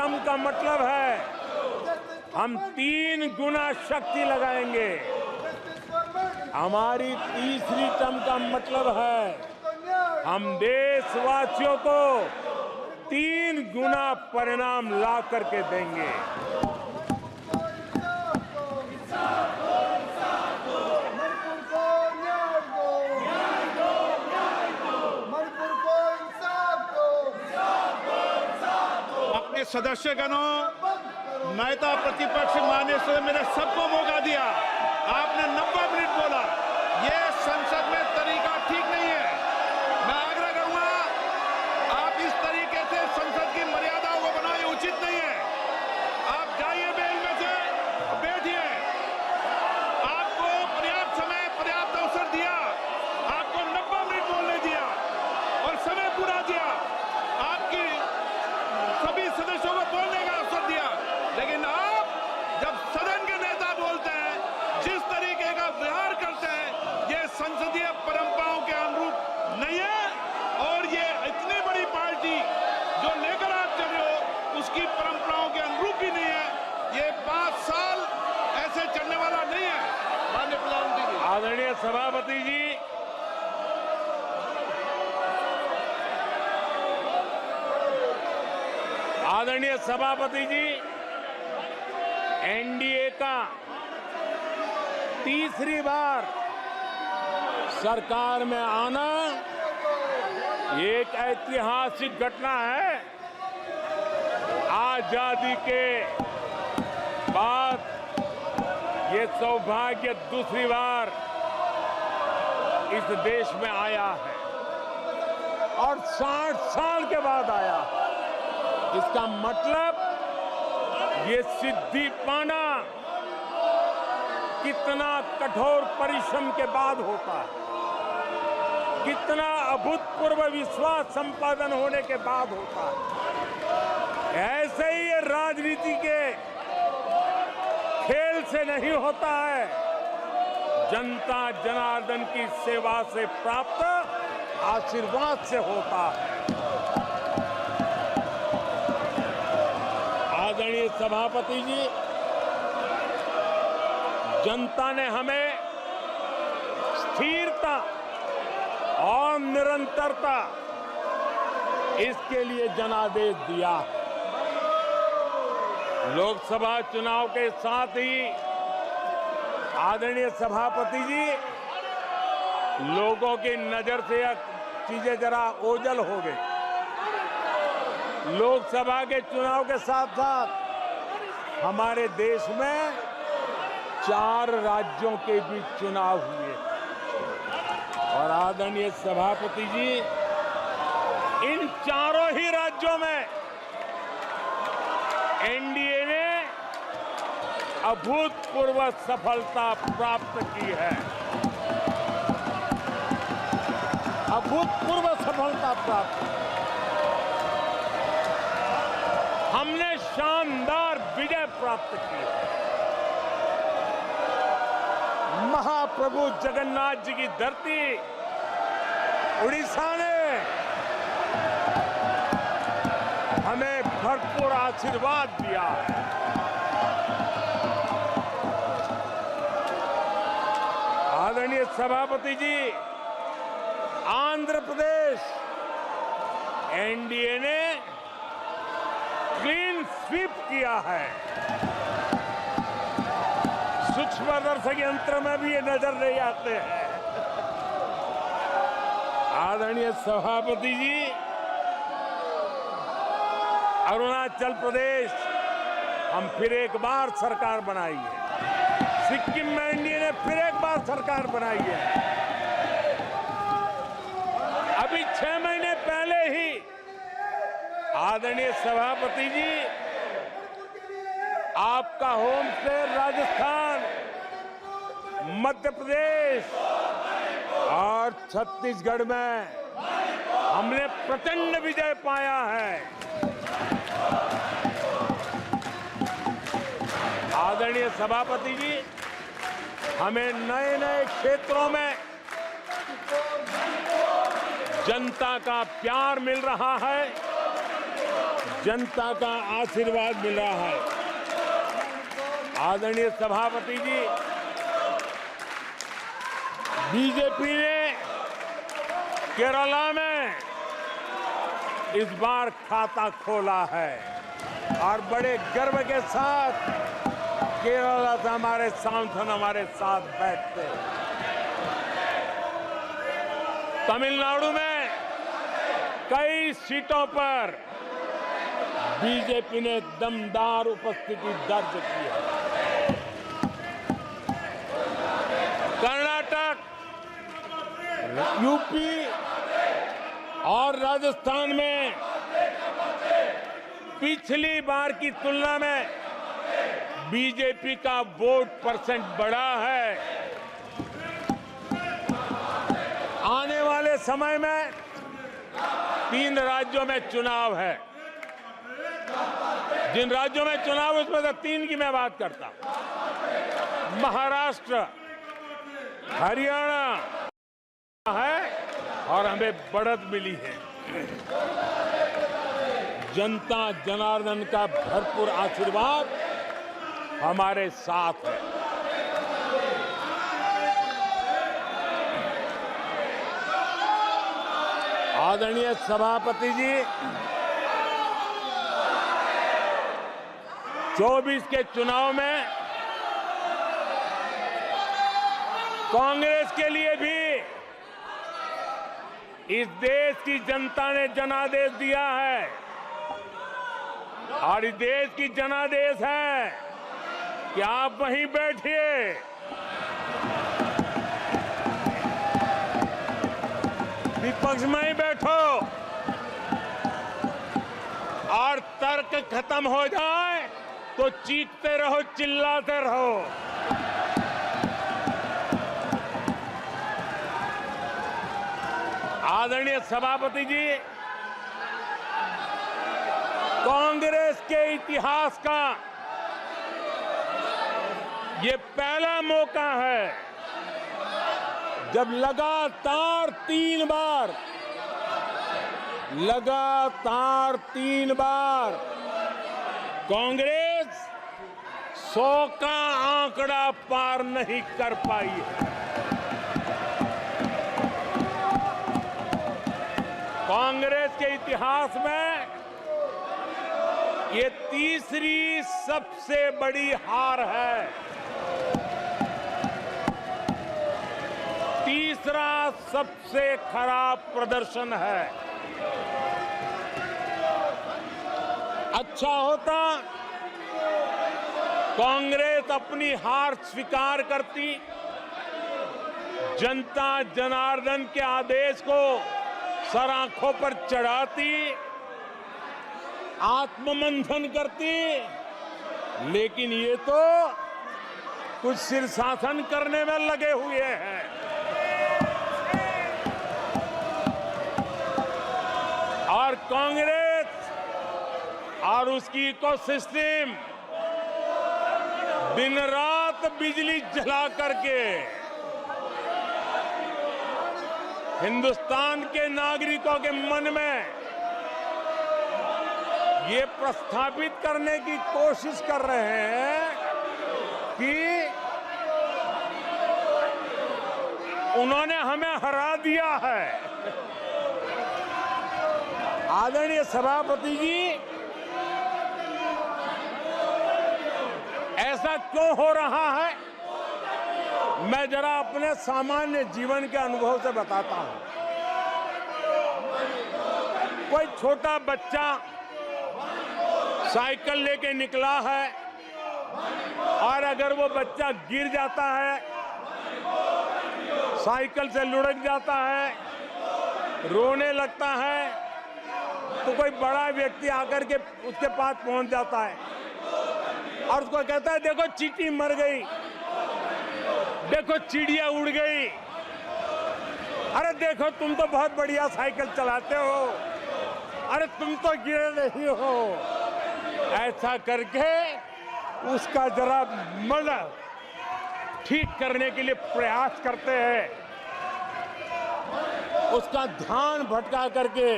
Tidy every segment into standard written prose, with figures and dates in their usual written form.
Term का मतलब है हम 3 गुना शक्ति लगाएंगे। हमारी तीसरी टर्म का मतलब है हम देशवासियों को 3 गुना परिणाम ला करके देंगे। अपने सदस्यगणों, नेता प्रतिपक्ष मान्य से मैंने सबको मौका दिया। आपने 90 मिनट बोला, ये संसद में तरीका ठीक नहीं है। मैं आग्रह करूंगा, आप इस तरीके से संसद की मर्यादाओं को बनाए उचित नहीं है। आप जाइए बेंच में से, बैठिए। आपको पर्याप्त समय, पर्याप्त अवसर दिया। आपको 90 मिनट बोलने दिया और समय पूरा दिया। आपकी सभी सदस्यों को बोलने का अवसर दिया, लेकिन आप जब सदन के नेता बोलते हैं, जिस तरीके का व्यवहार करते हैं, ये संसदीय परंपराओं के अनुरूप नहीं है। और ये इतनी बड़ी पार्टी जो लेकर आप चल रहे हो, उसकी परंपराओं के अनुरूप भी नहीं है। ये 5 साल ऐसे चलने वाला नहीं है। माननीय प्रधानमंत्री जी। आदरणीय सभापति जी, आदरणीय सभापति जी, एनडीए का तीसरी बार सरकार में आना एक ऐतिहासिक घटना है। आजादी के बाद ये सौभाग्य दूसरी बार इस देश में आया है और 60 साल के बाद आया है। इसका मतलब ये सिद्धि पाना कितना कठोर परिश्रम के बाद होता है, कितना अभूतपूर्व विश्वास संपादन होने के बाद होता है। ऐसे ही ये राजनीति के खेल से नहीं होता है, जनता जनार्दन की सेवा से प्राप्त आशीर्वाद से होता है। आदरणीय सभापति जी, जनता ने हमें स्थिरता और निरंतरता, इसके लिए जनादेश दिया है। लोकसभा चुनाव के साथ ही आदरणीय सभापति जी, लोगों की नजर से यह चीजें जरा ओझल हो गई। लोकसभा के चुनाव के साथ साथ हमारे देश में 4 राज्यों के बीच चुनाव हुए और आदरणीय सभापति जी, इन चारों ही राज्यों में एनडीए ने अभूतपूर्व सफलता प्राप्त की है। अभूतपूर्व सफलता प्राप्त की। हमने शानदार विजय प्राप्त की है। महाप्रभु जगन्नाथ जी की धरती उड़ीसा ने हमें भरपूर आशीर्वाद दिया है। आदरणीय सभापति जी, आंध्र प्रदेश एनडीए ने क्लीन स्वीप किया है। सूक्ष्मदर्शक यंत्र में भी ये नजर नहीं आते हैं। आदरणीय सभापति जी, अरुणाचल प्रदेश हम फिर एक बार सरकार बनाई है। सिक्किम में एनडीए ने फिर एक बार सरकार बनाई है। अभी 6 महीने पहले ही आदरणीय सभापति जी, आपका होम स्टेट राजस्थान, मध्य प्रदेश और छत्तीसगढ़ में हमने प्रचंड विजय पाया है। आदरणीय सभापति जी, हमें नए नए क्षेत्रों में जनता का प्यार मिल रहा है, जनता का आशीर्वाद मिल रहा है। आदरणीय सभापति जी, बीजेपी ने केरला में इस बार खाता खोला है और बड़े गर्व के साथ केरला से हमारे सांसद हमारे साथ बैठते हैं। तमिलनाडु में कई सीटों पर बीजेपी ने दमदार उपस्थिति दर्ज की है। कर्नाटक, यूपी और राजस्थान में पिछली बार की तुलना में बीजेपी का वोट परसेंट बढ़ा है। आने वाले समय में 3 राज्यों में चुनाव है। जिन राज्यों में चुनाव उसमें से 3 की मैं बात करता हूं। महाराष्ट्र, हरियाणा है और हमें बढ़त मिली है। जनता जनार्दन का भरपूर आशीर्वाद हमारे साथ है। आदरणीय सभापति जी, 24 के चुनाव में कांग्रेस के लिए भी इस देश की जनता ने जनादेश दिया है और इस देश की जनादेश है कि आप वहीं बैठिए, विपक्ष में ही बैठो और तर्क खत्म हो जाए तो चीखते रहो, चिल्लाते रहो। आदरणीय सभापति जी, कांग्रेस के इतिहास का ये पहला मौका है जब लगातार 3 बार कांग्रेस 100 का आंकड़ा पार नहीं कर पाई है। कांग्रेस के इतिहास में ये तीसरी सबसे बड़ी हार है। तीसरा सबसे खराब प्रदर्शन है। अच्छा होता कांग्रेस अपनी हार स्वीकार करती, जनता जनार्दन के आदेश को सर आंखों पर चढ़ाती, आत्ममंथन करती, लेकिन ये तो कुछ शीर्षासन करने में लगे हुए हैं। और कांग्रेस और उसकी इकोसिस्टम दिन रात बिजली जला करके हिंदुस्तान के नागरिकों के मन में ये प्रस्थापित करने की कोशिश कर रहे हैं कि उन्होंने हमें हरा दिया है। आदरणीय सभापति जी, ऐसा क्यों हो रहा है, मैं जरा अपने सामान्य जीवन के अनुभव से बताता हूं। कोई छोटा बच्चा साइकिल लेके निकला है और अगर वो बच्चा गिर जाता है, साइकिल से लुढ़क जाता है, रोने लगता है, तो कोई बड़ा व्यक्ति आकर के उसके पास पहुंच जाता है और उसको कहता है, देखो चींटी मर गई, देखो चिड़िया उड़ गई, अरे देखो तुम तो बहुत बढ़िया साइकिल चलाते हो, अरे तुम तो गिरे नहीं हो। ऐसा करके उसका जरा मन ठीक करने के लिए प्रयास करते हैं, उसका ध्यान भटका करके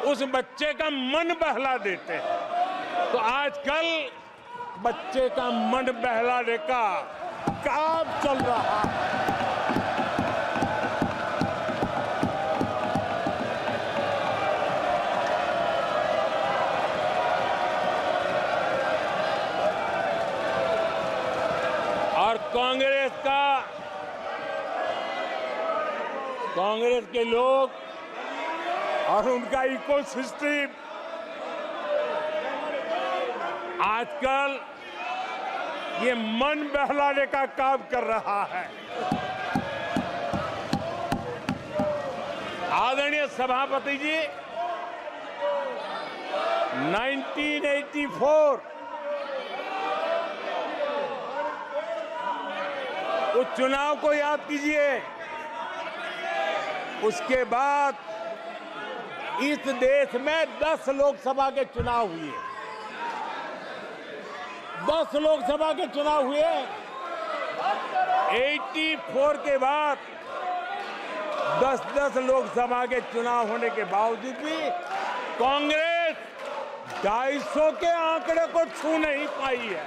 उस बच्चे का मन बहला देते हैं। तो आजकल बच्चे का मन बहलाने का काम चल रहा है। और कांग्रेस के लोग और उनका इकोसिस्टम आजकल ये मन बहलाने का काम कर रहा है। आदरणीय सभापति जी, 1984 उस चुनाव को याद कीजिए। उसके बाद इस देश में 10 लोकसभा के चुनाव हुए। 10 लोकसभा के चुनाव हुए। 84 के बाद 10 लोकसभा के चुनाव होने के बावजूद भी कांग्रेस 250 के आंकड़े को छू नहीं पाई है।